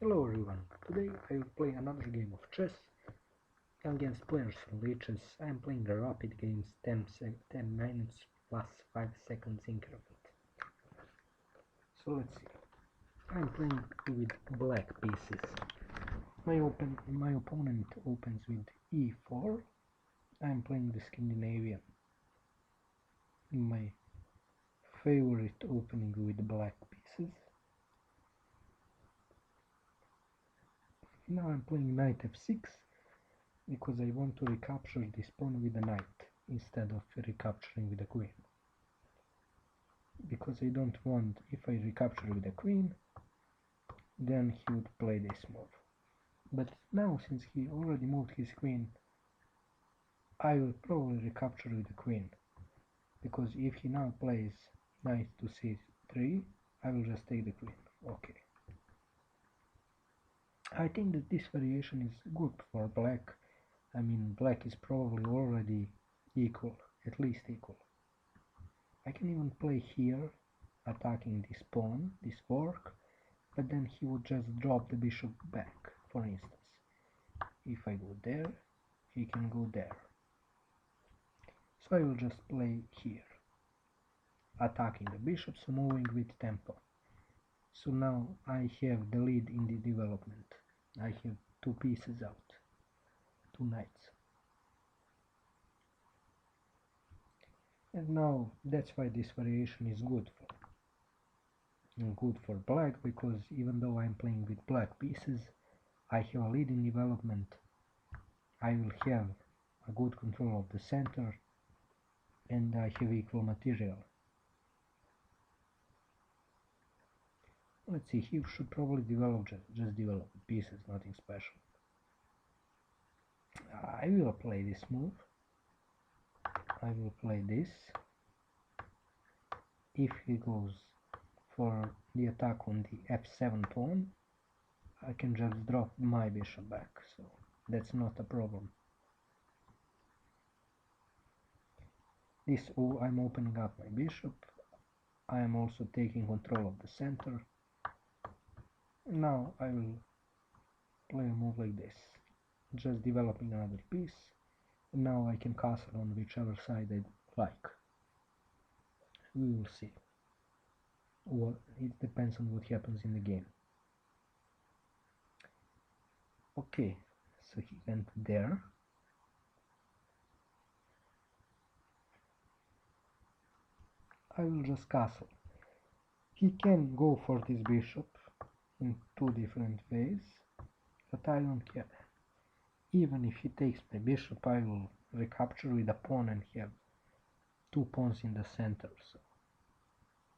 Hello everyone, today I will play another game of chess against players from lichess. I am playing a rapid games 10 minutes plus 5 seconds increment. So let's see. I am playing with black pieces. My opponent opens with e4. I am playing the Scandinavian. My favorite opening with black pieces. Now I'm playing knight f6 because I want to recapture this pawn with a knight instead of recapturing with a queen. Because I don't want, if I recapture with a queen, then he would play this move. But now, since he already moved his queen, I will probably recapture with the queen. Because if he now plays knight to c3, I will just take the queen. Okay. I think that this variation is good for black. I mean, black is probably already equal, at least equal. I can even play here, attacking this pawn, this fork, but then he would just drop the bishop back, for instance. If I go there, he can go there. So I will just play here, attacking the bishop, so moving with tempo. So now I have the lead in the development. I have two pieces out, two knights. And now that's why this variation is good for black, because even though I'm playing with black pieces, I have a lead in development. I will have a good control of the center, and I have equal material. Let's see, he should probably develop just develop pieces, nothing special. I will play this move. I will play this. If he goes for the attack on the f7 pawn, I can just drop my bishop back, so that's not a problem. This I'm opening up my bishop. I am also taking control of the center. Now I will play a move like this, just developing another piece. And now I can castle on whichever side I like. We will see. It depends on what happens in the game. Okay, so he went there. I will just castle. He can go for this bishop in two different ways, but I don't care. Even if he takes my bishop, I will recapture with a pawn and have two pawns in the center, so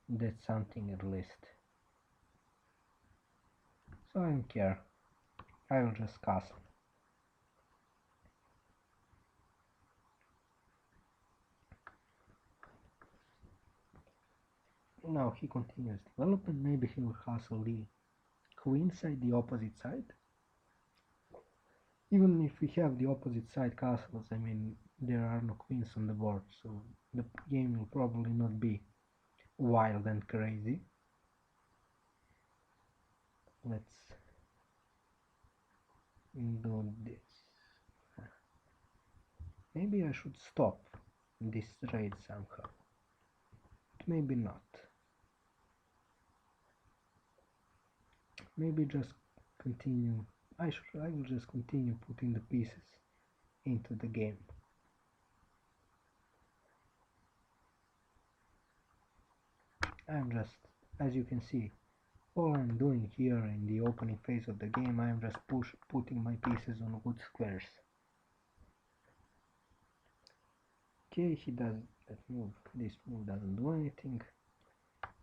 that's something at least. So I don't care. I will just castle. Now he continues development. Maybe he will castle the queen side, the opposite side. Even if we have the opposite side castles, I mean, there are no queens on the board, so the game will probably not be wild and crazy. Let's do this. Maybe I should stop this trade somehow, but maybe not. Maybe just continue. I will just continue putting the pieces into the game. I'm just, as you can see, all I'm doing here in the opening phase of the game, I'm just putting my pieces on good squares. Okay, he does that move. This move doesn't do anything.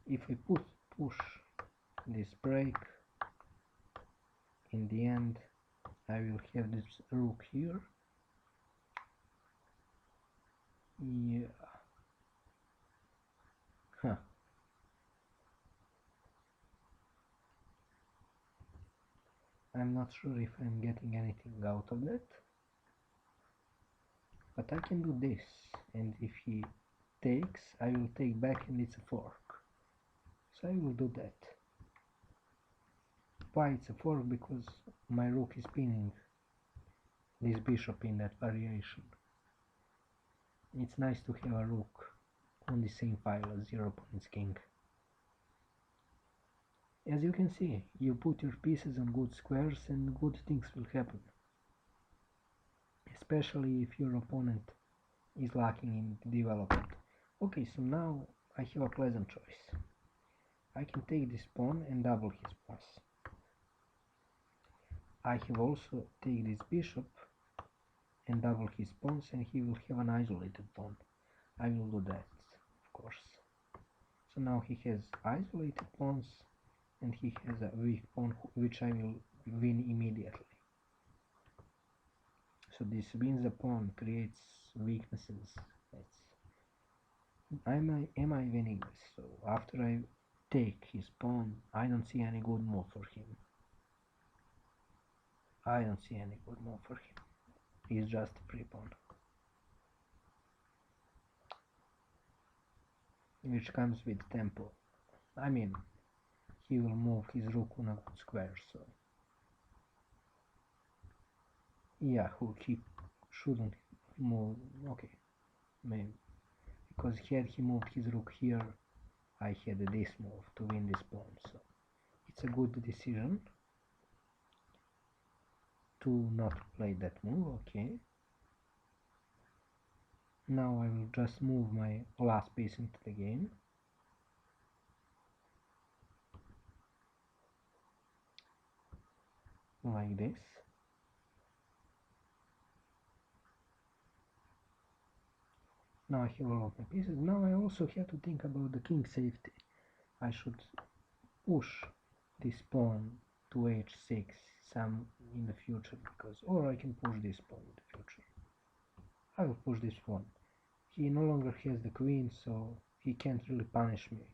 If I push this break, in the end I will have this rook here. Yeah. Huh. I'm not sure if I'm getting anything out of that. But I can do this, and if he takes, I will take back and it's a fork. So I will do that. why it's a fork, because my rook is pinning this bishop in that variation. It's nice to have a rook on the same file as your opponent's king. As you can see, you put your pieces on good squares and good things will happen. Especially if your opponent is lacking in development. Okay, so now I have a pleasant choice. I can take this pawn and double his pawns. I have also take this bishop and double his pawns, and he will have an isolated pawn. I will do that, of course. So now he has isolated pawns and he has a weak pawn which I will win immediately. So this wins the pawn, creates weaknesses. Am I winning this? So after I take his pawn, I don't see any good move for him. I don't see any good move for him. He's just a free pawn, which comes with tempo. I mean, he will move his rook on a good square, so yeah, he shouldn't move. Okay, maybe because had he moved his rook here, I had this move to win this pawn, so it's a good decision to not play that move. Okay, now I will just move my last piece into the game. Like this. Now I have all of my pieces. Now I also have to think about the king safety. I should push this pawn to h6 some in the future, because, or I can push this pawn in the future. I will push this pawn. He no longer has the queen, so he can't really punish me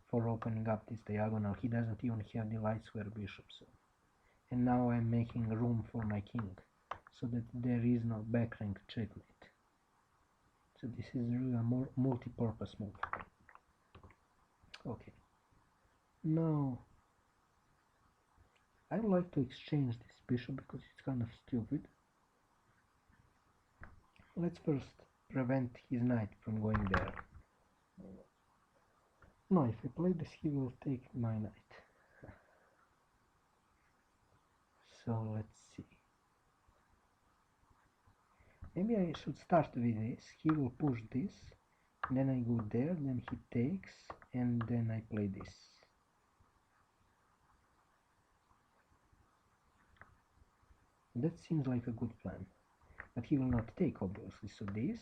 for opening up this diagonal. He doesn't even have the light square bishop, so. And now I'm making room for my king, so that there is no back rank checkmate. So this is really a more multi-purpose move. Okay. Now I would like to exchange this bishop because it's kind of stupid. Let's first prevent his knight from going there. No, if I play this, he will take my knight. So let's see. Maybe I should start with this. He will push this, then I go there, then he takes, and then I play this. That seems like a good plan. But he will not take, obviously. So this,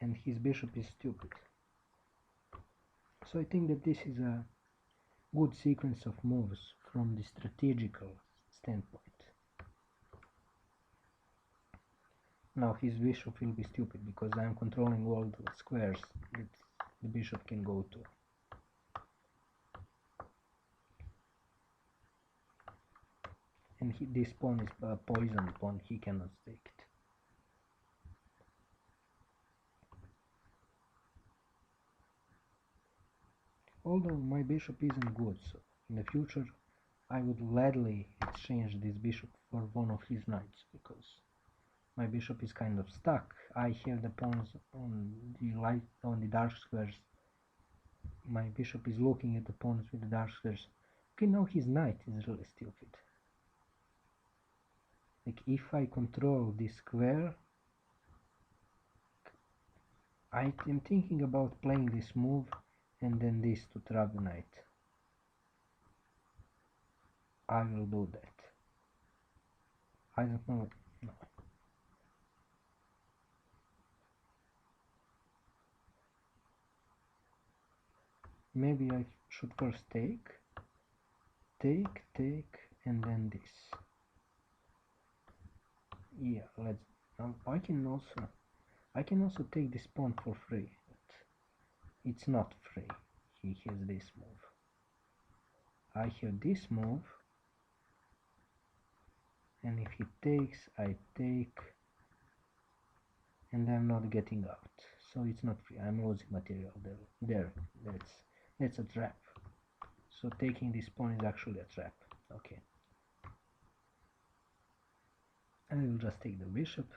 and his bishop is stupid. So I think that this is a good sequence of moves from the strategical standpoint. Now his bishop will be stupid because I am controlling all the squares that the bishop can go to. And this pawn is a poisoned pawn, he cannot take it. Although my bishop isn't good, so in the future I would gladly exchange this bishop for one of his knights, because my bishop is kind of stuck. I have the pawns on the dark squares. My bishop is looking at the pawns with the dark squares. Okay, now his knight is really stupid. Like, if I control this square, I am thinking about playing this move and then this to trap the knight. I will do that. I don't know. No. Maybe I should first take, and then this. Yeah, let's. I can also take this pawn for free. But it's not free. He has this move. I have this move, and if he takes, I take, and I'm not getting out. So it's not free. I'm losing material there. That's a trap. So taking this pawn is actually a trap. Okay. And I will just take the bishop,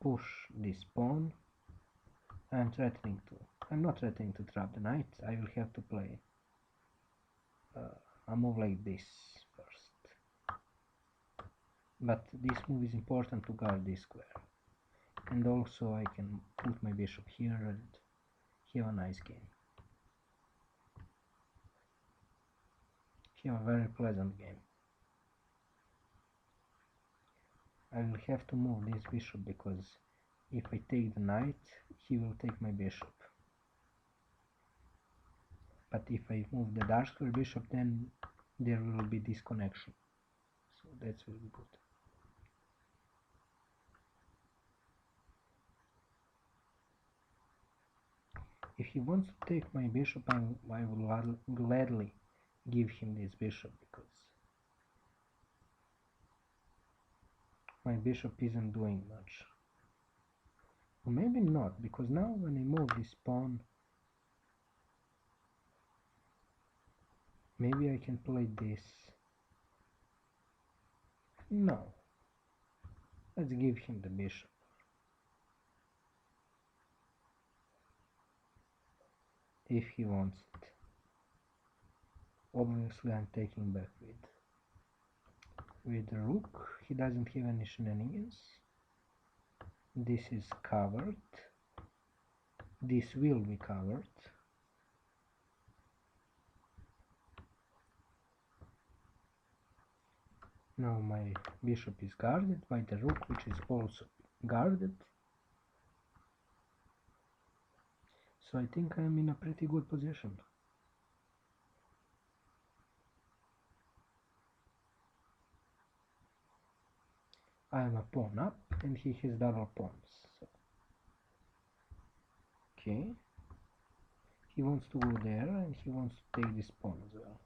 push this pawn. I'm not threatening to trap the knight. I will have to play a move like this first. But this move is important to guard this square. And also I can put my bishop here and have a nice game. Have a very pleasant game. I will have to move this bishop because if I take the knight, he will take my bishop. But if I move the dark square bishop, then there will be disconnection. So that's really good. If he wants to take my bishop, I will gladly give him this bishop because my bishop isn't doing much. Or maybe not, because now when I move this pawn, maybe I can play this. No. Let's give him the bishop. If he wants it. Obviously I'm taking back with the rook. He doesn't have any shenanigans. This is covered. This will be covered. Now my bishop is guarded by the rook, which is also guarded. So I think I'm in a pretty good position. I am a pawn up and he has double pawns. So. Okay. He wants to go there and he wants to take this pawn as well.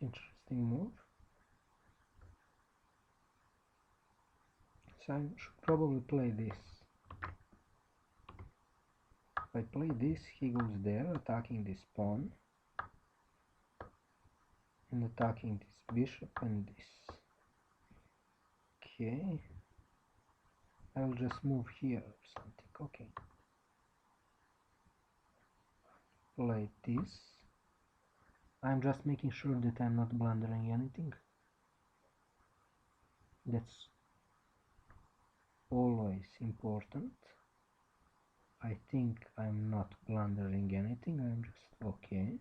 Interesting move. So I should probably play this. If I play this, he goes there, attacking this pawn. And attacking this bishop and this. Okay. I'll just move here or something. Okay. Play this. I'm just making sure that I'm not blundering anything. That's always important. I think I'm not blundering anything. I'm just okay.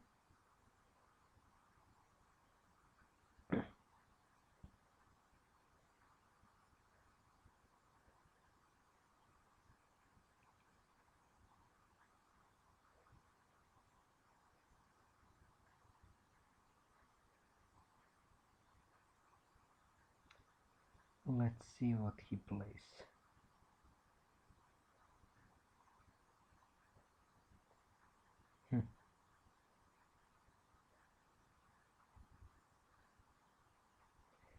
Let's see what he plays.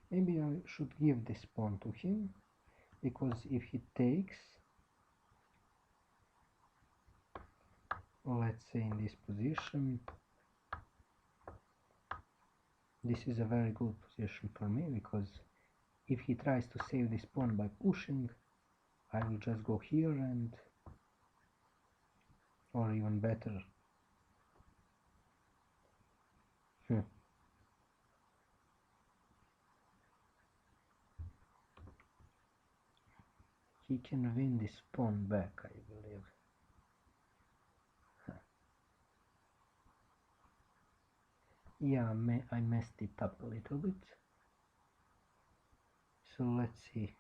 Maybe I should give this pawn to him, because if he takes, let's say in this position, this is a very good position for me, because if he tries to save this pawn by pushing, I will just go here and, or even better, he can win this pawn back, I believe. Yeah, I messed it up a little bit. So let's see.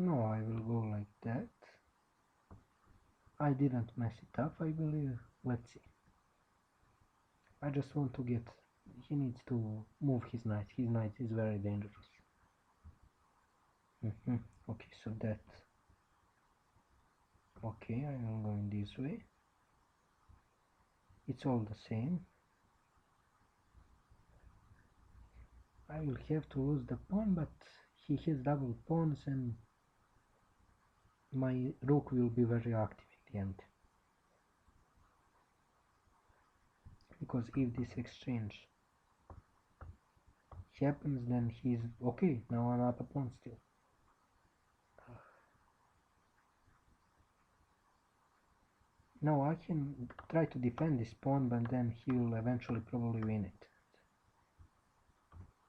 No, I will go like that. I didn't mess it up, I believe. Let's see. I just want to get... He needs to move his knight. His knight is very dangerous. Okay, so that... Okay, I am going this way. It's all the same. I will have to lose the pawn, but he has double pawns and my rook will be very active in the end. Because if this exchange happens, then he's okay. Now I'm up a pawn still. Now I can try to defend this pawn, but then he will eventually probably win it.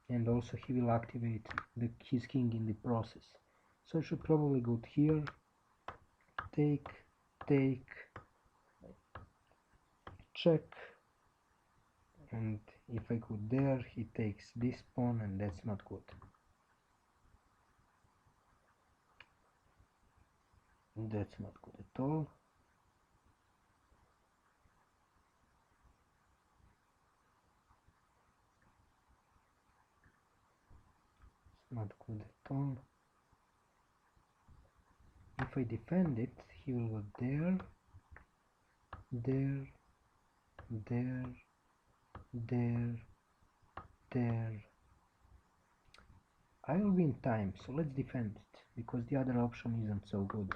And also he will activate his king in the process. So I should probably go here, take, check, and if I go there, he takes this pawn, and that's not good. That's not good at all. It's not good at all. If I defend it, he will go there, there, there, there, there. I will win time, so let's defend it, because the other option isn't so good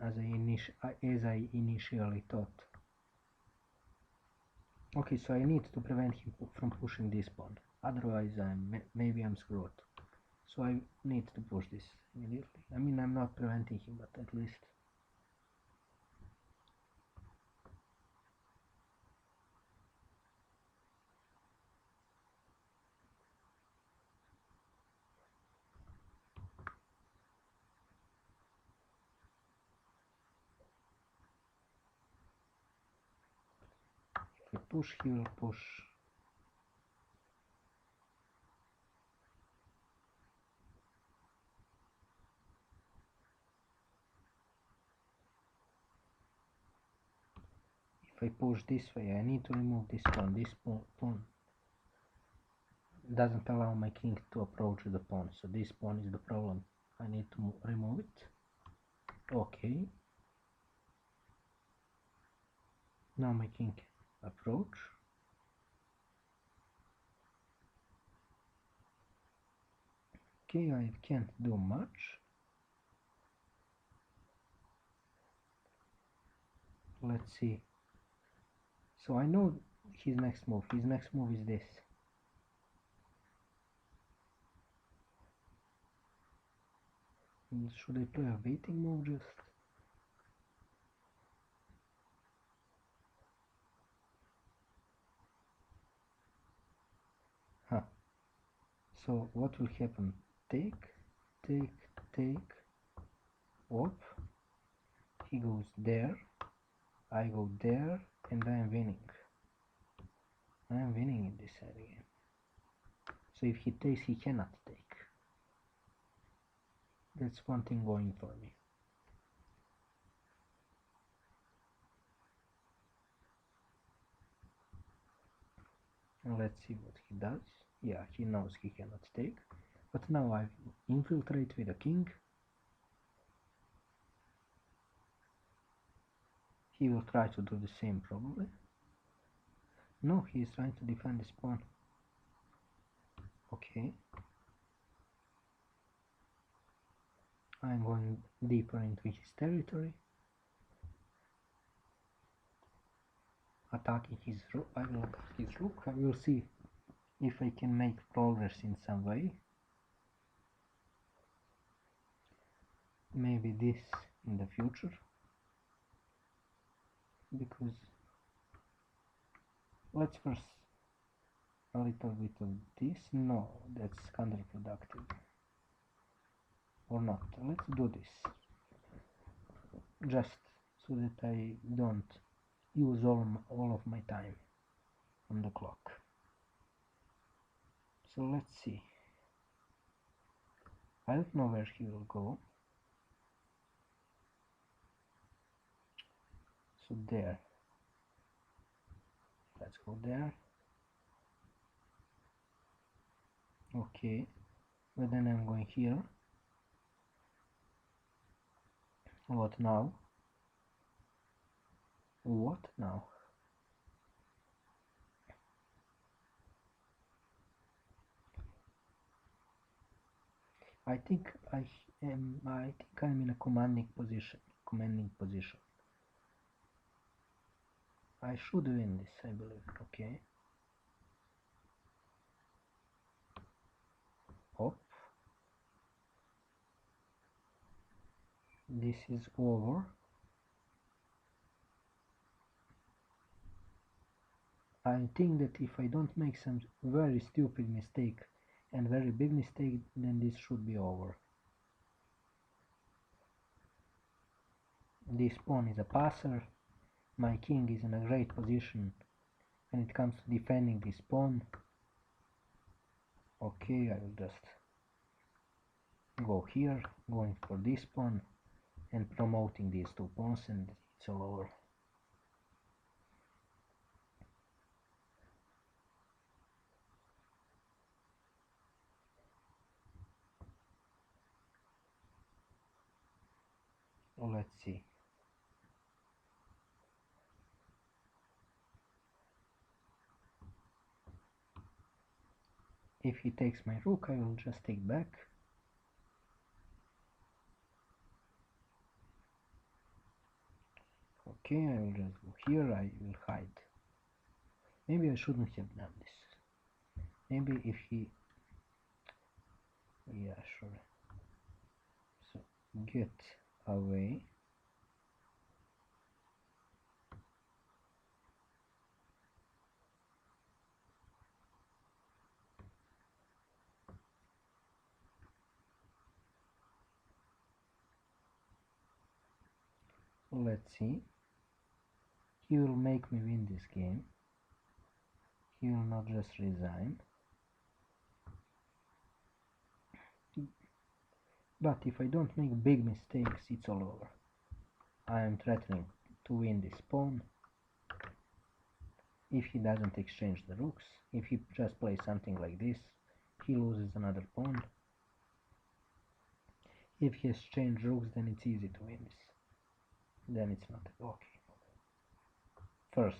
as I initially thought. Okay, so I need to prevent him from pushing this pawn, otherwise maybe I'm screwed. So I need to push this immediately. I mean, I'm not preventing him, but at least. If I push, he will push. If I push this way, I need to remove this pawn. This pawn doesn't allow my king to approach the pawn, so this pawn is the problem. I need to remove it. Okay. Now my king approach. Okay, I can't do much. Let's see. So I know his next move. His next move is this. Should I play a waiting move just? Huh. So what will happen? Take, whoop. He goes there, I go there, and I am winning. I am winning in this area. So if he takes, he cannot take. That's one thing going for me. And let's see what he does. Yeah, he knows he cannot take. But now I infiltrate with a king. He will try to do the same probably. No, he is trying to defend his pawn. Okay. I'm going deeper into his territory. Attacking his rook. I will attack his rook. I will see if I can make progress in some way. Maybe this in the future. Because let's first a little bit of this. No, that's counterproductive. Or not. Let's do this. Just so that I don't use all of my time on the clock. So let's see. I don't know where he will go. So there, let's go there. Okay, but then I'm going here. What now? What now? I think I'm in a commanding position. I should win this, I believe. Okay. Hop. This is over. I think that if I don't make some very stupid mistake and very big mistake, then this should be over. This pawn is a passer. My king is in a great position when it comes to defending this pawn. Okay, I will just go here, going for this pawn and promoting these two pawns, and it's all over. Let's see. If he takes my rook, I will just take back. Okay, I will just go here, I will hide. Maybe I shouldn't have done this. Maybe if he... Yeah, sure. So, get away. Let's see. He will make me win this game. He will not just resign. But if I don't make big mistakes, it's all over. I am threatening to win this pawn. If he doesn't exchange the rooks, if he just plays something like this, he loses another pawn. If he exchanges rooks, then it's easy to win this. Then it's not okay. First,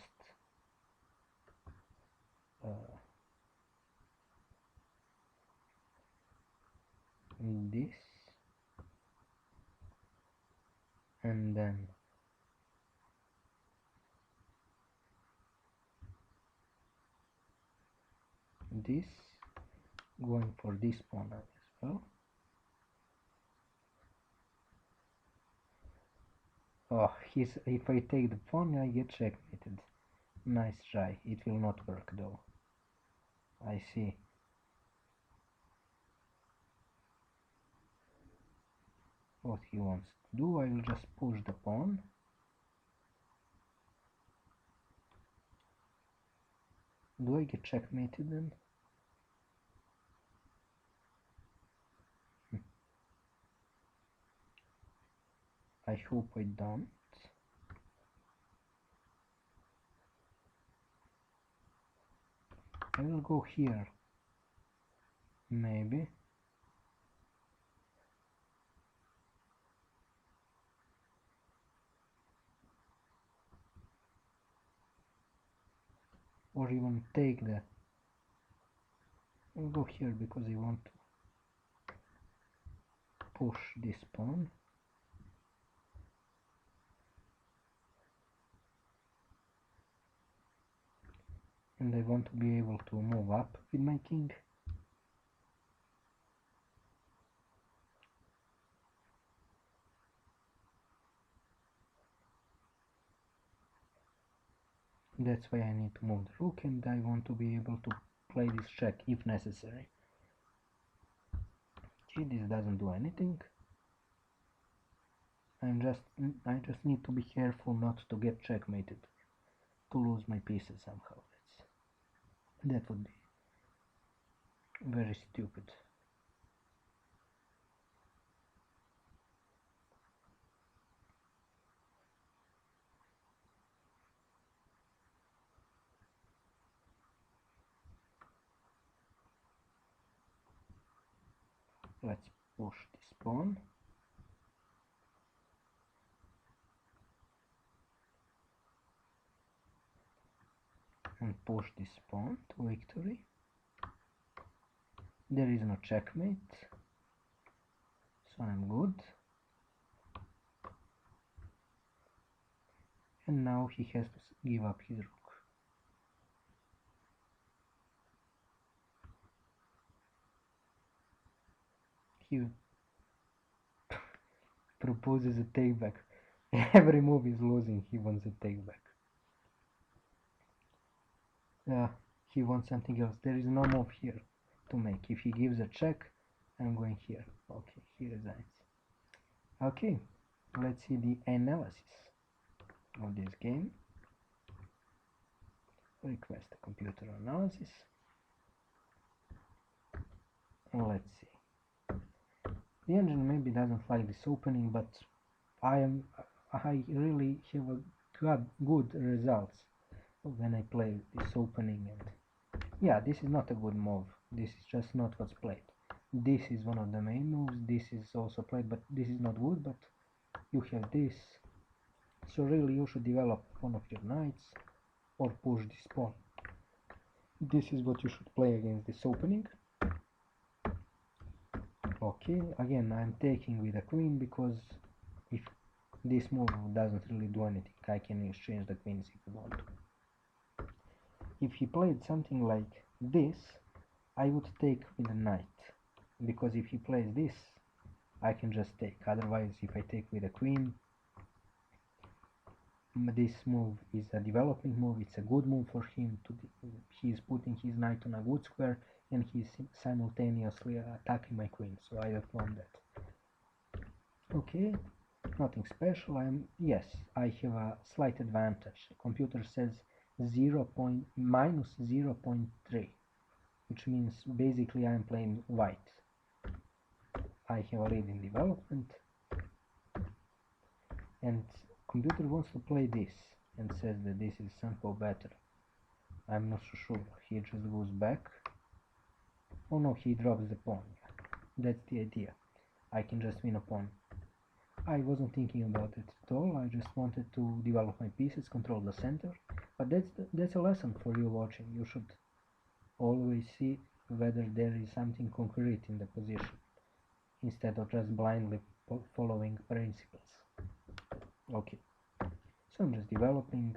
this, and then this, going for this pawn as well. Oh, if I take the pawn, I get checkmated. Nice try. It will not work though. I see. What he wants to do, I will just push the pawn. Do I get checkmated then? I hope I don't. I will go here. Maybe. Or even take the... I'll go here because I want to push this pawn. And I want to be able to move up with my king. That's why I need to move the rook, and I want to be able to play this check if necessary. Okay, this doesn't do anything. I just need to be careful not to get checkmated, to lose my pieces somehow. That would be very stupid. Let's push this pawn. And push this pawn to victory. There is no checkmate, so I'm good. And now he has to give up his rook. He proposes a take back. Every move is losing, he wants a take back. He wants something else. There is no move here to make. If he gives a check, I'm going here. Okay, he resigns. Okay, let's see the analysis of this game. Request a computer analysis. And let's see. The engine maybe doesn't like this opening, but I really have got good results when I play this opening. And yeah, this is not a good move. This is just not what's played. This is one of the main moves. This is also played, but this is not good. But you have this, so really you should develop one of your knights or push this pawn. This is what you should play against this opening. Okay, again I'm taking with a queen, because if this move doesn't really do anything, I can exchange the queens if I want to. If he played something like this, I would take with a knight, because if he plays this, I can just take. Otherwise, if I take with a queen, this move is a developing move. It's a good move for him. He is putting his knight on a good square, and he's simultaneously attacking my queen, so I don't want that. Okay, nothing special. Yes, I have a slight advantage. The computer says minus 0.3, which means basically I'm playing white. I have a lead in development, and computer wants to play this and says that this is somehow better. I'm not so sure. He just goes back. Oh no, he drops the pawn. That's the idea. I can just win a pawn. I wasn't thinking about it at all. I just wanted to develop my pieces, control the center. But that's a lesson for you watching. You should always see whether there is something concrete in the position, instead of just blindly following principles. Okay, so I'm just developing,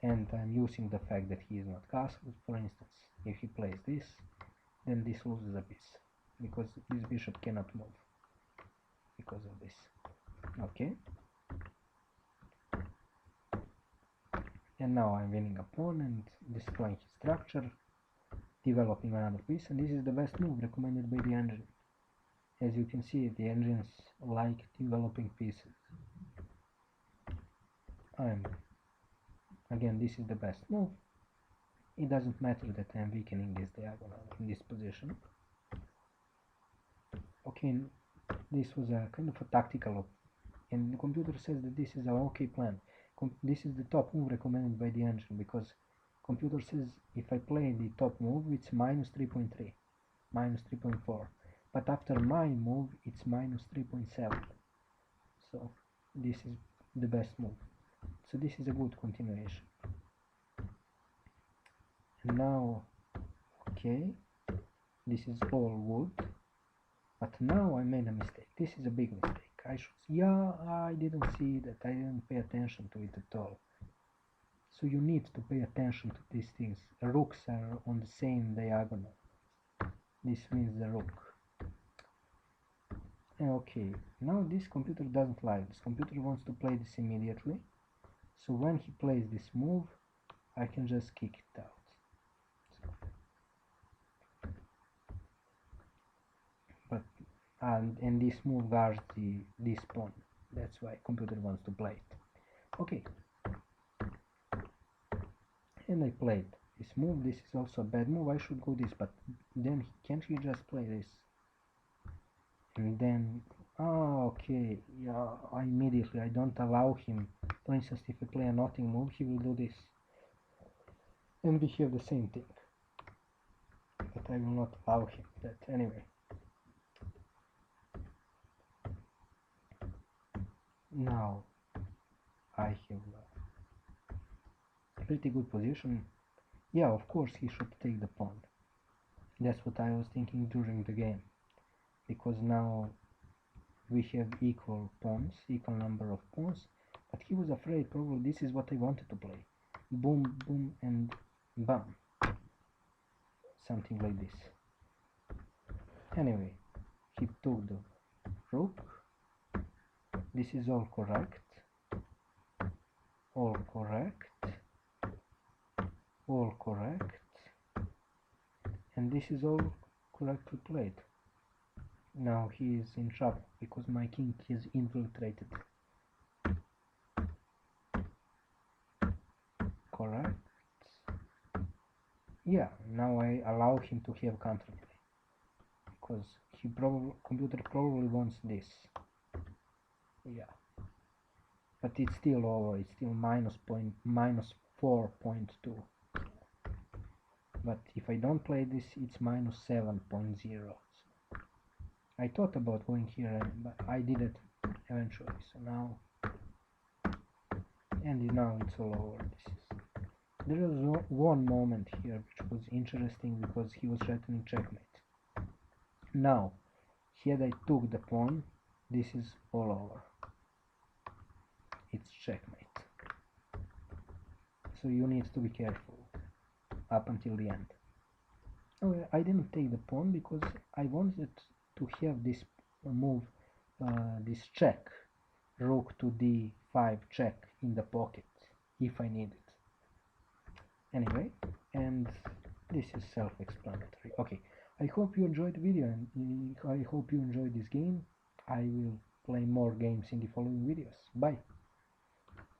and I'm using the fact that he is not castled. For instance, if he plays this, then this loses a piece, because this bishop cannot move because of this. Okay, and now I'm winning a pawn and destroying his structure, developing another piece, and this is the best move recommended by the engine. As you can see, the engines like developing pieces. Again, this is the best move. It doesn't matter that I'm weakening this diagonal in this position. Okay, this was a kind of a tactical, and the computer says that this is an okay plan. This is the top move recommended by the engine, because computer says if I play the top move, it's minus 3.3, minus 3.4. But after my move, it's minus 3.7. So this is the best move. So this is a good continuation. And now, okay, this is all good. But now I made a mistake. This is a big mistake. I didn't see that. I didn't pay attention to it at all. So you need to pay attention to these things. Rooks are on the same diagonal. This means the rook. Okay, now this computer doesn't like this. Computer wants to play this immediately. So when he plays this move, I can just kick it out. And this move guards this pawn. That's why computer wants to play it. Okay. And I played this move. This is also a bad move. I should go this, but then can't he just play this? And then, okay, yeah, I don't allow him. For instance, if I play a nothing move, he will do this. And we have the same thing. I will not allow him that anyway. Now I have a pretty good position. Yeah, of course he should take the pawn. That's what I was thinking during the game, because now we have equal pawns, equal number of pawns, but he was afraid probably this is what I wanted to play. Boom, boom, and bam. Something like this. Anyway, he took the rook. This is all correct. All correct. All correct. And this is all correctly played. Now he is in trouble because my king is infiltrated. Correct. Yeah, now I allow him to have counterplay because computer probably wants this. Yeah, but it's still over. It's still minus 4.2. But if I don't play this, it's minus 7.0. So I thought about going here, but I did it eventually. So now, and now it's all over. There was one moment here which was interesting because he was threatening checkmate. Now, had I took the pawn, this is all over. It's checkmate. So you need to be careful up until the end. Oh, I didn't take the pawn because I wanted to have this move, this check, rook to d5 check in the pocket if I need it. Anyway, and this is self-explanatory. Okay, I hope you enjoyed the video and I hope you enjoyed this game. I will play more games in the following videos. Bye!